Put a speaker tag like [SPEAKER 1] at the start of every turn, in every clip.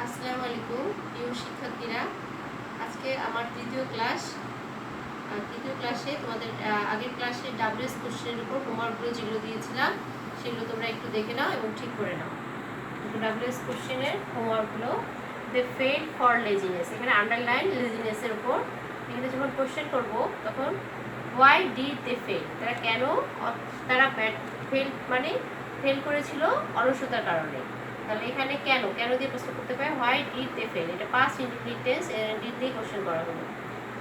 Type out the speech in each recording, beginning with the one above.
[SPEAKER 1] আসসালামু আলাইকুম প্রিয় শিক্ষার্থীরা। আজকে আমার তৃতীয় ক্লাসে তোমাদের আগের ক্লাসে ডাব্লিউএস কোশ্চেনের উপর হোমওয়ার্কগুলো যেগুলো দিয়েছিলাম সেগুলো তোমরা একটু দেখে নাও এবং ঠিক করে নাও। ডাব্লিউএস কোশ্চেনের হোমওয়ার্কগুলো দে ফেল ফর লেজিনেস, এখানে আন্ডারলাইন লেজিনেসের উপর। এখানে যখন কোশ্চেন করব তখন হোয়াই ডিড দে ফেল, তারা ফেল মানে ফেল করেছিল অলসতার কারণে। তাহলে এখানে কেন দিয়ে প্রশ্ন করতে পারে, হোয়াই ডিড দে ফেল, এটা পাস্ট ইনডিফিনিট টেন্স, ডিড দিয়ে কোশ্চেন করা হলো।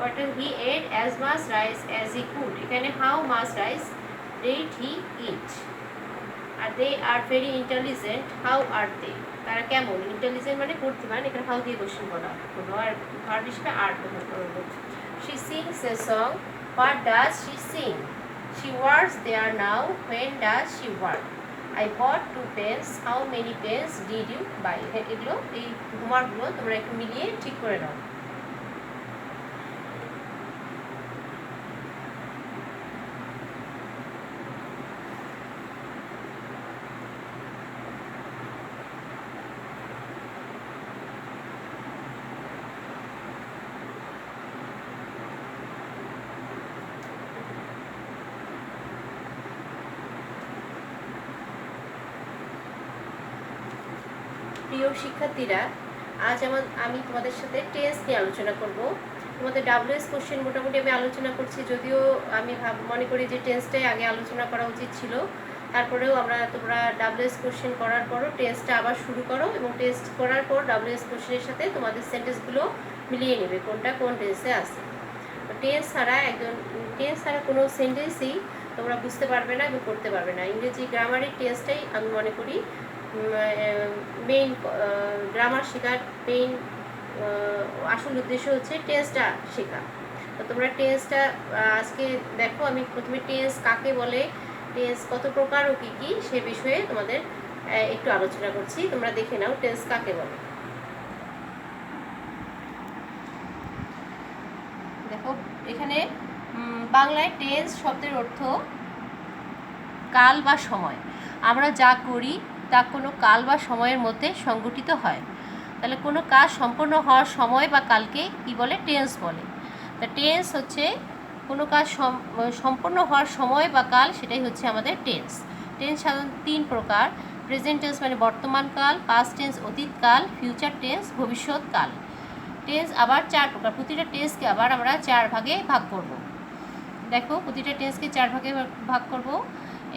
[SPEAKER 1] অর্থাৎ he ate as much rice as he could, এখানে how much rice did he eat. আর they are very intelligent, how are they, তারা কেমন, ইন্টেলিজেন্ট মানে বুদ্ধিমান, এখানে হাউ দিয়ে কোশ্চেন করা হলো। আর ভার্ব হিসেবে আর ব্যবহার করা হলো। She sings a song, what does she sing, she works there now, when does she work, I bought 2 pens, how many pens did you buy? এগুলো এই হোমওয়ার্কগুলো তোমরা একটু মিলিয়ে ঠিক করে নাও। প্রিয় শিক্ষার্থীরা, আজ আমি তোমাদের সাথে টেন্স নিয়ে আলোচনা করব। তোমাদের ডাব্লিউএস কোশ্চেন মোটামুটি আমি আলোচনা করছি, যদিও আমি মনে করি যে টেন্সটাই আগে আলোচনা করা উচিত ছিল। তারপরেও তোমরা ডাব্লিউএস কোশ্চেন করার পরও টেন্সটা আবার শুরু করো এবং টেস্ট করার পর ডাব্লিউএস কোশ্চেনের সাথে তোমাদের সেন্টেন্সগুলো মিলিয়ে নেবে কোনটা কোন টেন্সে আছে। টেন্স ছাড়া কোনো সেন্টেন্সই তোমরা বুঝতে পারবে না এবং করতে পারবে না। ইংরেজি গ্রামারের টেন্সটাই আমি মনে করি মেইন, গ্রামার শেখার মেইন আসল উদ্দেশ্য হচ্ছে টেন্সটা শেখা। তো তোমরা টেন্সটা আজকে দেখো। আমি প্রথমে টেন্স কাকে বলে, টেন্স কত প্রকার ও কী কী সে বিষয়ে তোমাদের একটু আলোচনা করছি। তোমরা দেখে নাও টেন্স কাকে বলে। দেখো এখানে বাংলায় টেন্স শব্দের অর্থ কাল বা সময়। আমরা যা করি তা কোনো কাল বা সময়ের মধ্যে সংগঠিত হয়। তাহলে কোনো কাজ সম্পন্ন হওয়ার সময় বা কালকে কি বলে, টেন্স বলে। তা টেন্স হচ্ছে কোনো কাজ সম্পন্ন হওয়ার সময় বা কাল, সেটাই হচ্ছে আমাদের টেন্স। টেন্স সাধারণত 3 প্রকার: প্রেজেন্ট টেন্স মানে বর্তমান কাল, পাস্ট টেন্স অতীতকাল, ফিউচার টেন্স ভবিষ্যৎকাল। টেন্স আবার 4 প্রকার, প্রতিটা টেন্সকে আবার আমরা 4 ভাগে ভাগ করব। দেখো প্রতিটা টেন্সকে 4 ভাগে ভাগ করব।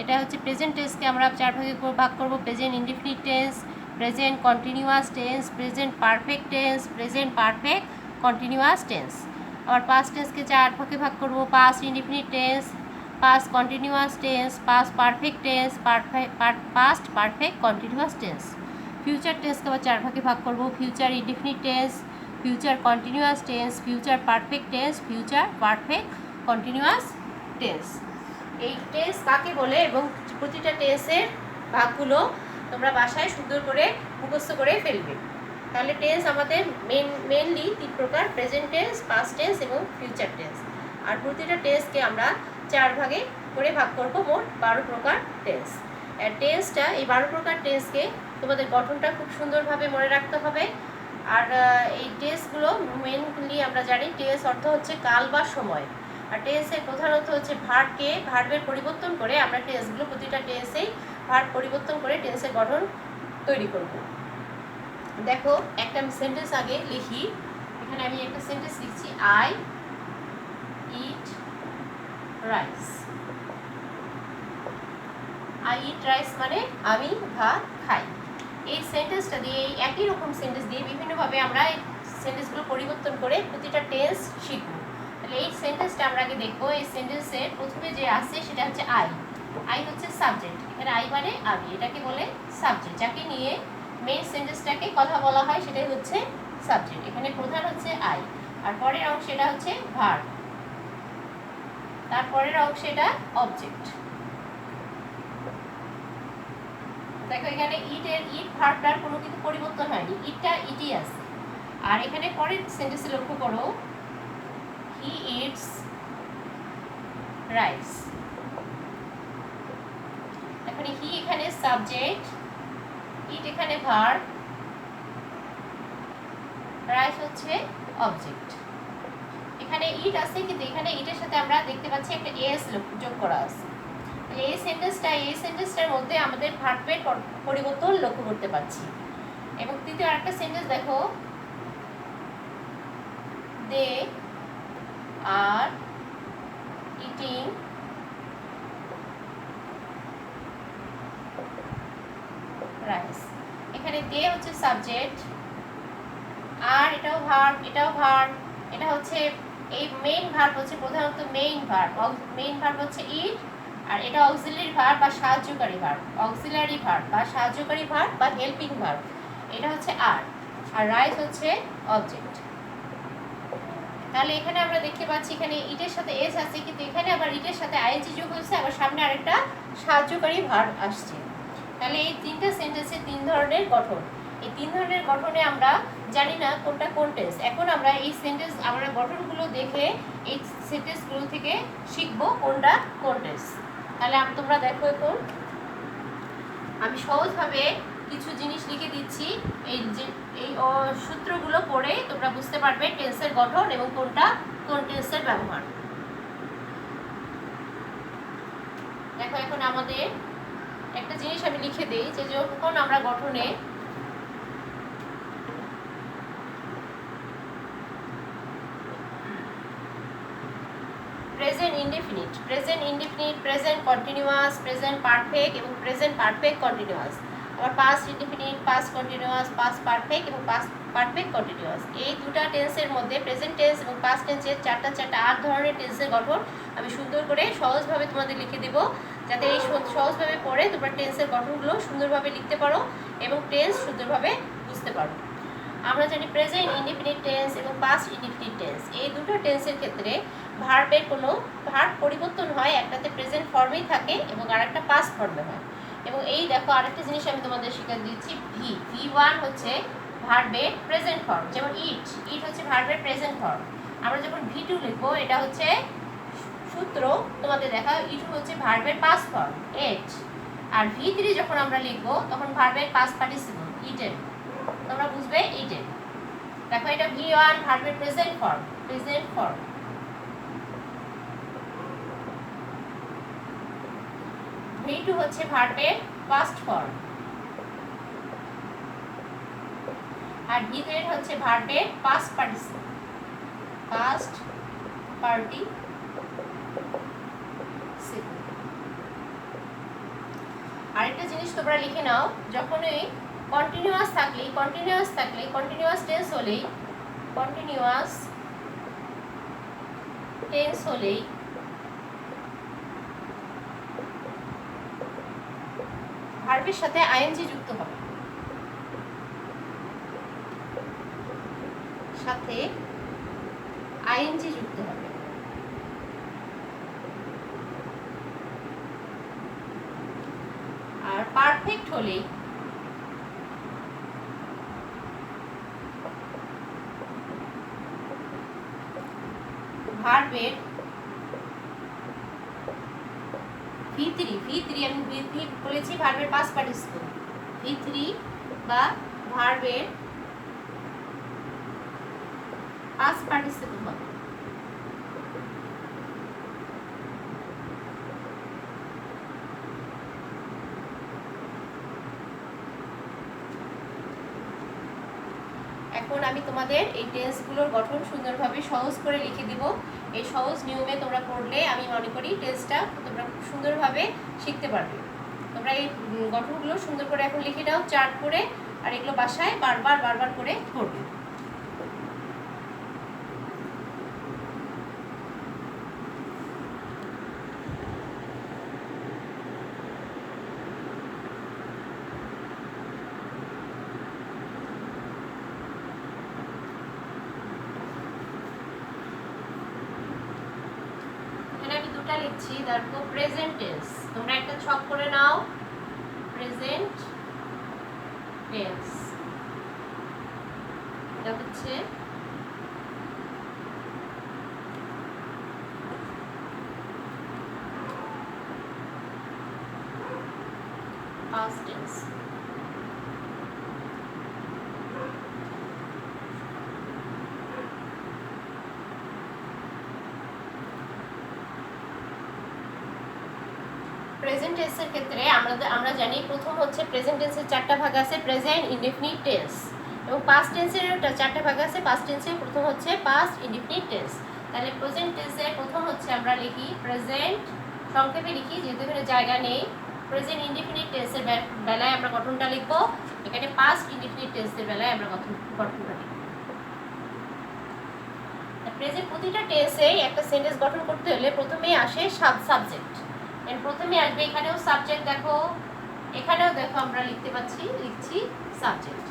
[SPEAKER 1] এটা হচ্ছে প্রেজেন্ট টেন্সকে আমরা 4 ভাগে ভাগ করব: present indefinite tense, present continuous tense, present perfect tense, present perfect continuous tense. আবার পাস্ট টেন্সকে 4 ভাগে ভাগ করব: past indefinite tense, past continuous tense, past perfect tense, past perfect continuous tense. Future টেন্সকে আবার 4 ভাগে ভাগ করব: future indefinite tense, future continuous tense, future perfect tense, future perfect continuous tense. এই টেন্স কাকে বলে এবং প্রতিটা টেন্সের ভাগগুলো তোমরা বাসায় সুন্দর করে মুখস্থ করে ফেলবে। তাহলে টেন্স আমাদের মেনলি 3 প্রকার: প্রেজেন্ট টেন্স, পাস্ট টেন্স এবং ফিউচার টেন্স। আর প্রতিটা টেন্সকে আমরা 4 ভাগে করে ভাগ করব, মোট 12 প্রকার টেন্স। আর টেন্সটা, এই 12 প্রকার টেন্সকে তোমাদের গঠনটা খুব সুন্দরভাবে মনে রাখতে হবে। আর এই টেন্সগুলো মেনলি আমরা জানি টেন্স অর্থ হচ্ছে কাল বা সময়। আর টেন্সের প্রধান অর্থ হচ্ছে ভার্বের পরিবর্তন করে আমরা টেন্সগুলো প্রতিটা টেন্সেই ভার্ব পরিবর্তন করে টেন্সের গঠন তৈরি করব। দেখো একটা সেন্টেন্স আগে লিখি। এখানে আমি একটা সেন্টেন্স লিখছি, I eat rice. I eat rice মানে আমি ভাত খাই। এই সেন্টেন্সটা দিয়ে, এই একই রকম সেন্টেন্স দিয়ে বিভিন্নভাবে আমরা এই সেন্টেন্সগুলো পরিবর্তন করে প্রতিটা টেন্স শিখব। তাহলে এই সেন্টেন্সটা আমরা আগে দেখবো। এই সেন্টেন্সের প্রথমে যে আছে সেটা হচ্ছে আই। আই হচ্ছে সাবজেক্ট, এখানে আই মানে আমি, এটাকে বলে সাবজেক্ট। যাকে নিয়ে মেইন সেন্টেন্সটাকে কথা বলা হয় সেটাই হচ্ছে সাবজেক্ট। এখানে প্রধান হচ্ছে আই, আর পরের অংশ এটা হচ্ছে ভার্ব, তারপরের অংশ এটা অবজেক্ট। দেখো এখানে ইট ভার্বটার কোনো কিন্তু পরিবর্তন হয়নি, ইটটা ইটই আছে। আর এখানে পরের সেন্টেন্সে লক্ষ্য করো, হি ইটস রাইস। এখন হি এখানে সাবজেক্ট, ইট এখানে ভার্ব, রাইস হচ্ছে অবজেক্ট। এখানে ইট আছে, কিন্তু এখানে ইটের সাথে আমরা দেখতে পাচ্ছি একটা এস যোগ করা আছে। এই সেন্টেন্সটার মধ্যে আমাদের ভার্বের পরিবর্তন লক্ষ্য করতে পারছি। এবং তৃতীয় আরেকটা সেন্টেন্স দেখো, দে আর ইটিং রাইস। এখানে দে হচ্ছে সাবজেক্ট, আর এটাও ভার্ব, এটা হচ্ছে এই মেইন ভার্ব হচ্ছে প্রধানত মেইন ভার্ব হচ্ছে ইট, আর এটা অক্সিলারি ভার্ব বা সাহায্যকারী ভার্ব বা হেল্পিং ভার্ব, এটা হচ্ছে আর রাইস হচ্ছে অবজেক্ট। তাহলে এখানে আমরা দেখতে পাচ্ছি এখানে ইটের সাথে এস আছে, কিন্তু এখানে আবার ইটের সাথে আইএনজি যোগ হয়েছে, আবার সামনে আরেকটা সাহায্যকারী ভার্ব আসছে। তাহলে এই তিনটা সেন্টেন্সে তিন ধরনের গঠন। এই তিন ধরনের গঠনে আমরা জানি না কোনটা কোন টেন্স। এখন আমরা এই সেন্টেন্স আমরা গঠনগুলো দেখে এই সেন্টেন্সগুলো থেকে শিখব কোনটা কোন টেন্স। তাহলে তোমরা দেখো, এখন আমি সহজভাবে কিছু জিনিস লিখে দিচ্ছি, এই সূত্রগুলো পড়ে তোমরা বুঝতে পারবে টেন্সের গঠন এবং কোনটা কোন টেন্সের ব্যবহার। দেখো, এখন আমাদের একটা জিনিস আমি লিখে দিই, যে যখন আমরা গঠনে present indefinite, present continuous, present perfect এবং প্রেজেন্ট পারফেক্ট কন্টিনিউয়াস, আবার past indefinite, past continuous, past perfect এবং পাস্ট পারফেক্ট কন্টিনিউয়াস, এই দুটো টেন্সের মধ্যে প্রেজেন্ট টেন্স এবং পাস্ট টেন্সের চারটা 8 ধরনের টেন্সের গঠন আমি সুন্দর করে সহজভাবে তোমাদের লিখে দেব, যাতে এই সহজভাবে পড়ে তোমরা টেন্সের গঠনগুলো সুন্দরভাবে লিখতে পারো এবং টেন্স সুন্দরভাবে বুঝতে পারো। আমরা জানি প্রেজেন্ট ইনডিফিনিট টেন্স এবং পাস্ট ইনডিফিনিট টেন্স, এই দুটো টেন্সের ক্ষেত্রে ভার্বের কোনো ভার্ব পরিবর্তন হয়, একটাতে প্রেজেন্ট ফর্মেই থাকে এবং আরেকটা পাস্ট ফর্মে হয়। এবং এই দেখো, আরেকটা জিনিস আমি তোমাদের শিখিয়ে দিচ্ছি, V1 হচ্ছে ভার্বের প্রেজেন্ট ফর্ম, যেমন ইট হচ্ছে ভার্বের প্রেজেন্ট ফর্ম। আমরা যখন V2 লিখবো, এটা হচ্ছে সূত্র তোমাদের দেখা, ইট হচ্ছে ভার্বের পাস্ট ফর্ম এট, আর V3 যখন আমরা লিখবো তখন ভার্বের পাস্ট পার্টিসিপল ইটেন, তোমরা বুঝবে ইটেন। দেখো, এটা V1 ভার্বের প্রেজেন্ট ফর্ম, V2 হচ্ছে ভার্বের পাস্ট ফর্ম, আর V3 হচ্ছে ভার্বের পাস্ট পার্টিসিপল, আরেকটা জিনিস তোমরা লিখে নাও, যখনই কন্টিনিউয়াস টেন্স হলেই ভার্বের সাথে আইএনজি যুক্ত হবে, আর পারফেক্ট হলেই ভার্বের V3 আমি বলেছি ভার্বের পাস্ট পার্টিসিপল, V3 বা ভার্বের পাস্ট পার্টিসিপল হবে। এখন আমি তোমাদের এই টেন্সগুলোর গঠন সুন্দরভাবে সহজ করে লিখে দিব। এই সহজ নিয়মে তোমরা পড়লে আমি মনে করি টেন্সটা তোমরা খুব সুন্দরভাবে শিখতে পারবে। তোমরা এই গঠনগুলো সুন্দর করে এখন লিখে নাও চার্ট করে, আর এগুলো বাসায় বারবার করে পড়বে। লিখছি, দেখো প্রেজেন্ট টেন্স, তোমরা একটা ছক করে নাও, প্রেজেন্ট টেন্স এটা হচ্ছে past tense, প্রেজেন্ট টেন্সের ক্ষেত্রে আমরা জানি প্রথম হচ্ছে প্রেজেন্ট টেন্সের চারটা ভাগ আছে, প্রেজেন্ট, ইনডেফিনিট টেন্স, এবং পাস্ট টেন্সের চারটা ভাগ আছে। পাস্ট টেন্সের প্রথম হচ্ছে পাস্ট ইনডেফিনিট টেন্স। তাহলে প্রেজেন্ট টেন্সের প্রথম হচ্ছে আমরা লিখি প্রেজেন্ট, সংক্ষেপে লিখি যেহেতু এখানে জায়গা নেই। প্রেজেন্ট ইনডেফিনিট টেন্সের বেলায় আমরা গঠনটা লিখব, এখানে পাস্ট ইনডেফিনিট টেন্সের বেলায় আমরা গঠনটা লিখব। প্রেজেন্ট প্রতিটা টেন্সে একটা সেন্টেন্স গঠন করতে হলে প্রথমেই আসে সাবজেক্ট, এর প্রথমে আসবে, এখানেও সাবজেক্ট দেখো, এখানেও দেখো আমরা লিখছি সাবজেক্ট।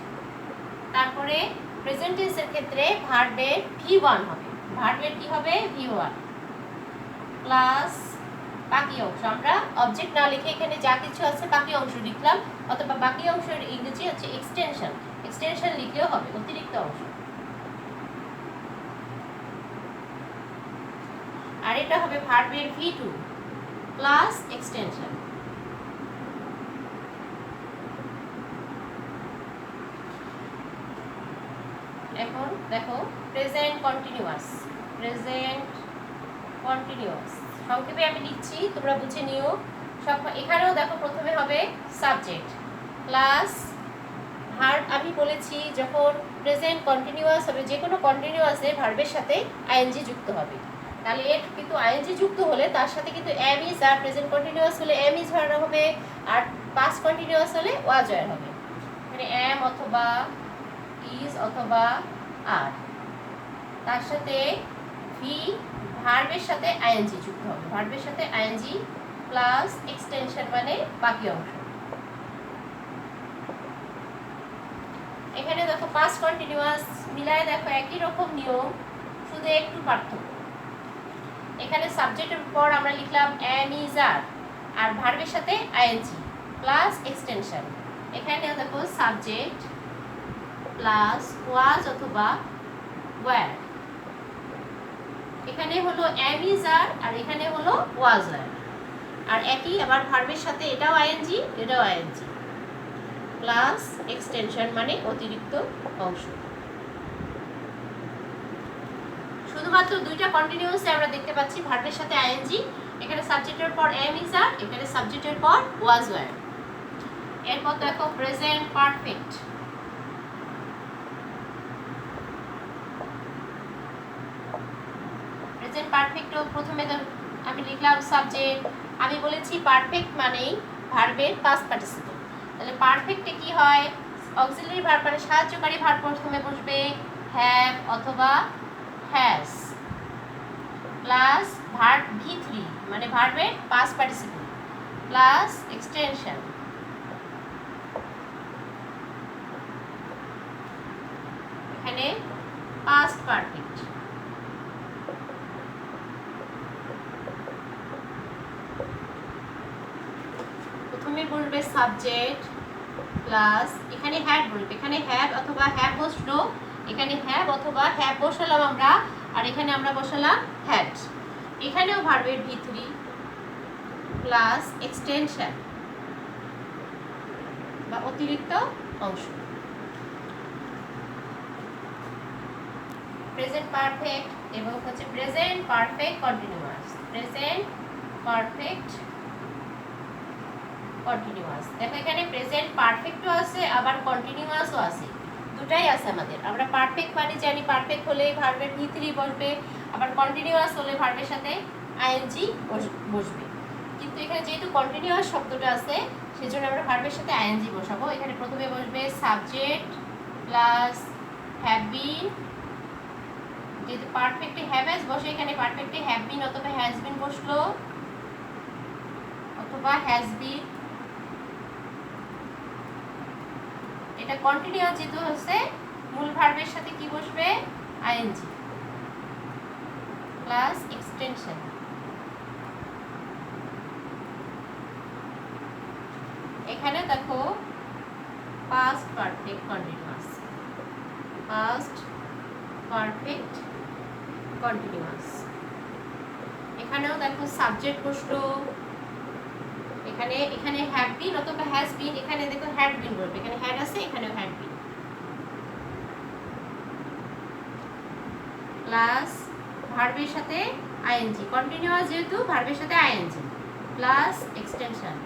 [SPEAKER 1] তারপরে প্রেজেন্ট টেন্সের ক্ষেত্রে ভার্বের V1 হবে, ভার্বের কি হবে V1 প্লাস বাকি অংশ। আমরা অবজেক্ট না লিখে এখানে যা কিছু আছে বাকি অংশ লিখলাম, অথবা বাকি অংশের ইংরেজি হচ্ছে এক্সটেনশন, এক্সটেনশন লিখলেও হবে, অতিরিক্ত অংশ। আর এটা হবে ভার্বের V2 প্লাস এক্সটেনশন। এখন দেখো প্রেজেন্ট কন্টিনিউয়াস, প্রেজেন্ট কন্টিনিউয়াস সংক্ষেপে আমি লিখছি, তোমরা বুঝে নিও সব। এখানেও দেখো প্রথমে হবে সাবজেক্ট প্লাস ভার্ব। আমি বলেছি যখন প্রেজেন্ট কন্টিনিউয়াস হবে, যে কোনো কন্টিনিউয়াসে ভার্বের সাথে আইএনজি যুক্ত হবে। তাহলে এর কিন্তু আইএনজি যুক্ত হলে তার সাথে কিন্তু এম ইজ, আর প্রেজেন্ট কন্টিনিউয়াস হলে এম ইজ ধরানো হবে, আর পাস্ট কন্টিনিউয়াস হলে ওয়াজ ওয়ার হবে। মানে এম অথবা ইজ অথবা আর, তার সাথে ভি, ভার্বের সাথে আইএনজি যুক্ত হবে, ভার্বের সাথে আইএনজি প্লাস এক্সটেনশন মানে বাকি অংশ। এখানে দেখো পাস্ট কন্টিনিউয়াস মিলায় দেখো একই রকম নিয়ম, শুধু একটু পার্থক্য। এখানে সাবজেক্টের পর আমরা লিখলাম এম ইজ আর ভার্বের সাথে আইএনজি প্লাস এক্সটেনশন। এখানে দেখো সাবজেক্ট প্লাস ওয়াজ অথবা ওয়্যার। এখানে হলো এম ইজ আর এখানে হলো ওয়াজ ওয়্যার, আর একই আবার ভার্বের সাথে এটাও আইএনজি এটাও আইএনজি প্লাস এক্সটেনশন মানে অতিরিক্ত অংশ। শুধুমাত্র দুইটা কন্টিনিউয়াসে আমরা দেখতে পাচ্ছি ভার্বের সাথে আইএনজি, এখানে সাবজেক্টের পর এম ইজ আর, এখানে সাবজেক্টের পর ওয়াজ ওয়্যার। এরপর দেখো প্রেজেন্ট পারফেক্ট, প্রেজেন্ট পারফেক্টও প্রথমে আমি লিখলাম সাবজেক্ট। আমি বলেছি পারফেক্ট মানেই ভার্বের পাস্ট পার্টিসিপল। তাহলে পারফেক্টে কি হয়, অক্সিলারি ভার্ব মানে সাহায্যকারী ভার্ব প্রথমে বসবে, হ্যাভ অথবা হ্যাজ প্লাস ভার্ব V3 মানে ভার্বের পাস্ট পার্টিসিপল প্লাস এক্সটেনশন। এখানে পাস্ট পারফেক্ট। প্রথমে বলবে সাবজেক্ট প্লাস এখানে হ্যাড বলবে, এখানে হ্যাভ অথবা হ্যাভ বসলো, এখানে হ্যাভ অথবা হ্যাভ বসালাম আমরা, আর এখানে আমরা বসালাম হ্যাড। এখানেও ভার্বের V3 প্লাস এক্সটেনশন বা অতিরিক্ত অংশ। প্রেজেন্ট পারফেক্ট এবং হচ্ছে present perfect continuous, present perfect continuous. দেখো এখানে প্রেজেন্ট পারফেক্টও আছে আবার কন্টিনিউয়াসও আছে, দুটাই আছে আমাদের। আমরা পারফেক্ট মানে জানি পারফেক্ট হলে ভার্বের V3 বসবে, আবার কন্টিনিউয়াস হলে ভার্বের সাথে আইএনজি বসবে। কিন্তু এখানে যেহেতু কন্টিনিউয়াস শব্দটা আছে সেজন্য আমরা ভার্বের সাথে আইএনজি বসাবো। এখানে প্রথমে বসবে সাবজেক্ট প্লাস হ্যাভ বিন, যেহেতু পারফেক্টে হ্যাভ হ্যাজ বসে এখানে পারফেক্টে হ্যাভ বিন অথবা হ্যাজ বিন বসলো অথবা হ্যাজ বিন। এটা কন্টিনিউয়াস যেহেতু হচ্ছে মূল ভার্বের সাথে কি বসবে আইএনজি প্লাস এক্সটেনশন। এখানে দেখো past perfect continuous, past perfect continuous. এখানেও দেখো সাবজেক্ট বসলো, এখানে হ্যাভ বিন অথবা হ্যাজ বিন, এখানে দেখো হ্যাড বিন বলবে, এখানে হ্যাড আছে এখানেও হ্যাড বিন প্লাস ভার্বের সাথে আইএনজি, কন্টিনিউয়াস যেহেতু ভার্বের সাথে আইএনজি প্লাস এক্সটেনশন।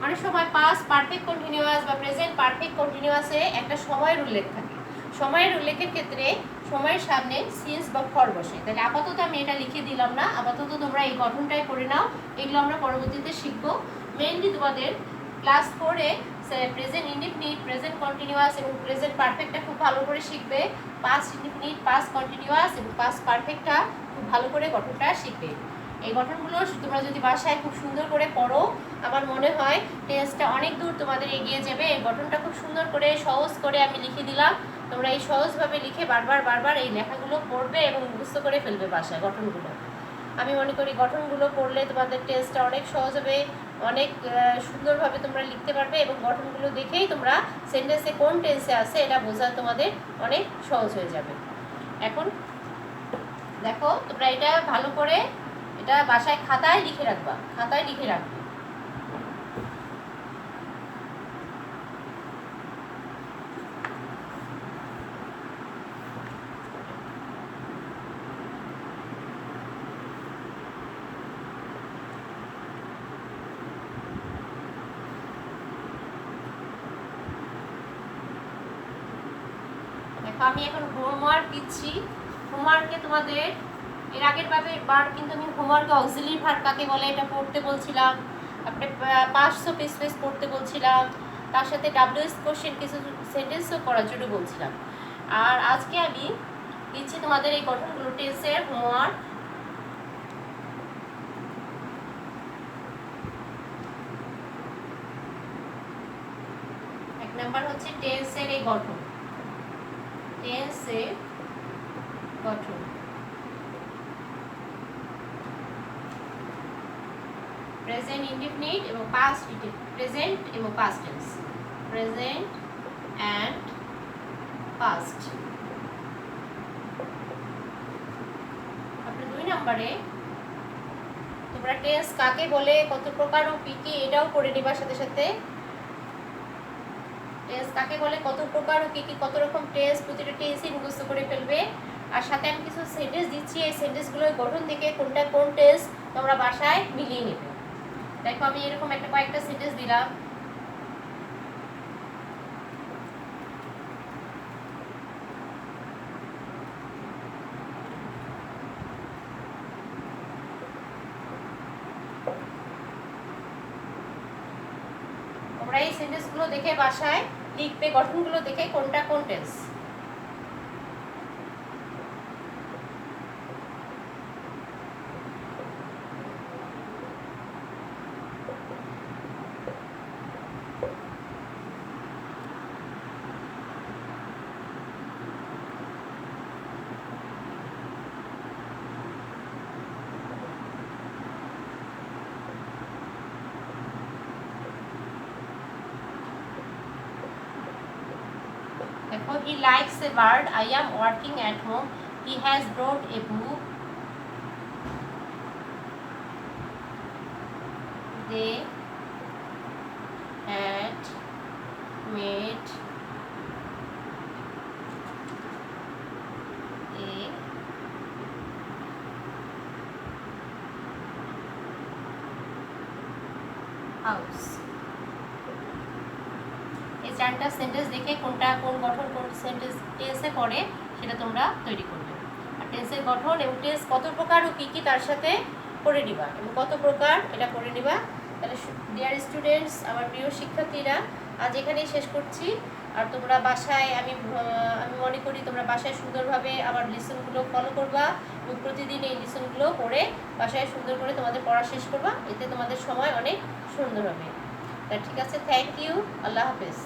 [SPEAKER 1] অনেক সময় পাস্ট পারফেক্ট কন্টিনিউয়াস বা প্রেজেন্ট পারফেক্ট কন্টিনিউয়াসে একটা সময়ের উল্লেখ থাকে। সময়ের উল্লেখের ক্ষেত্রে সময়ের সামনে সিন্স বা ফর বসে। তাহলে আপাতত আমি এটা লিখে দিলাম না, আপাতত তোমরা এই গঠনটাই করে নাও, এগুলো আমরা পরবর্তীতে শিখবো। মেইনলি তোমাদের ক্লাস 4-এ প্রেজেন্ট ইনডিফিনিট, প্রেজেন্ট কন্টিনিউয়াস এবং প্রেজেন্ট পারফেক্টটা খুব ভালো করে শিখবে। পাস্ট ইনডিফিনিট, পাস্ট কন্টিনিউয়াস এবং পাস্ট পারফেক্টটা খুব ভালো করে গঠনটা শিখবে। এই গঠনগুলো তোমরা যদি বাসায় খুব সুন্দর করে পড়ো, আমার মনে হয় টেন্সটা অনেক দূর তোমাদের এগিয়ে যাবে। এই গঠনটা খুব সুন্দর করে সহজ করে আমি লিখে দিলাম, তোমরা এই সহজভাবে লিখে বারবার এই লেখাগুলো পড়বে এবং মুখস্থ করে ফেলবে বাসায় গঠনগুলো। আমি মনে করি গঠনগুলো পড়লে তোমাদের টেন্সটা অনেক সহজ হবে, অনেক সুন্দরভাবে তোমরা লিখতে পারবে এবং গঠনগুলো দেখেই তোমরা সেন্টেন্সে কোন টেন্সে আছে এটা বোঝা তোমাদের অনেক সহজ হয়ে যাবে। এখন দেখো তোমরা এটা ভালো করে এটা বাসায় খাতায় লিখে রাখবা, খাতায় লিখে রাখবে। দেখো আমি এখন হোমওয়ার্ক দিচ্ছি। হোমওয়ার্কে তোমাদের এর আগের বার কিন্তু আমি হোমওয়ার্কে অক্সিলিয়ারি ভার্ব কাকে বলে এটা পড়তে বলছিলাম, তারপরে পাস্ট অফ স্পেস পড়তে বলছিলাম, তার সাথে ডাব্লিউএস কোশ্চেন কিছু সেন্টেন্সও করার জন্য বলছিলাম। আর আজকে আমি দিচ্ছি তোমাদের এই গঠনগুলো টেন্সের হোমওয়ার্ক। এক নাম্বার হচ্ছে টেন্সের এই গঠন, টেন্সের গঠন। প্রেজেন্ট ইনডিফিনিট এবং পাস্ট প্রেজেন্ট এবং past tense, present and past. তারপরে 2 নম্বরে তোমরা টেন্স কাকে বলে, কত প্রকার ও কি কি এটাও পড়ে নিবা সাথে সাথে। টেন্স কাকে বলে, কত প্রকার ও কি কি কত রকম টেন্স, প্রতিটা টেন্সই মুখস্থ করে ফেলবে। আর সাথে আমি কিছু সেন্টেন্স দিচ্ছি, এই সেন্টেন্সগুলোর গঠন থেকে কোনটা কোন টেন্স তোমরা বাসায় মিলিয়ে নেবে। দেখো আমি এরকম একটা কয়েকটা সেন্টেন্স দিলাম। তোমরা এই সেন্টেন্সগুলো দেখে বাসায় লিখবে, গঠনগুলো দেখে কোনটা কোন টেন্স। দেখো, he likes a bird, I am working at home, he has brought a book, they had made a house। এই 4টা সেন্টেন্স দেখে কোনটা কোন গঠন কোন সেন্টেন্স টেন্সে পড়ে সেটা তোমরা তৈরি করবে। আর টেন্সের গঠন এবং টেন্স কত প্রকার ও কী কী তার সাথে পড়ে নিবা এবং কত প্রকার এটা পড়ে নিবা। তাহলে ডিয়ার স্টুডেন্টস, আমার প্রিয় শিক্ষার্থীরা, আজ এখানেই শেষ করছি। আর তোমরা বাসায় আমি মনে করি তোমরা বাসায় সুন্দরভাবে আমার লিসনগুলো ফলো করবা এবং প্রতিদিন এই লিসনগুলো পড়ে বাসায় সুন্দর করে তোমাদের পড়া শেষ করবা, এতে তোমাদের সময় অনেক সুন্দর হবে। তা ঠিক আছে, থ্যাংক ইউ, আল্লাহ হাফেজ।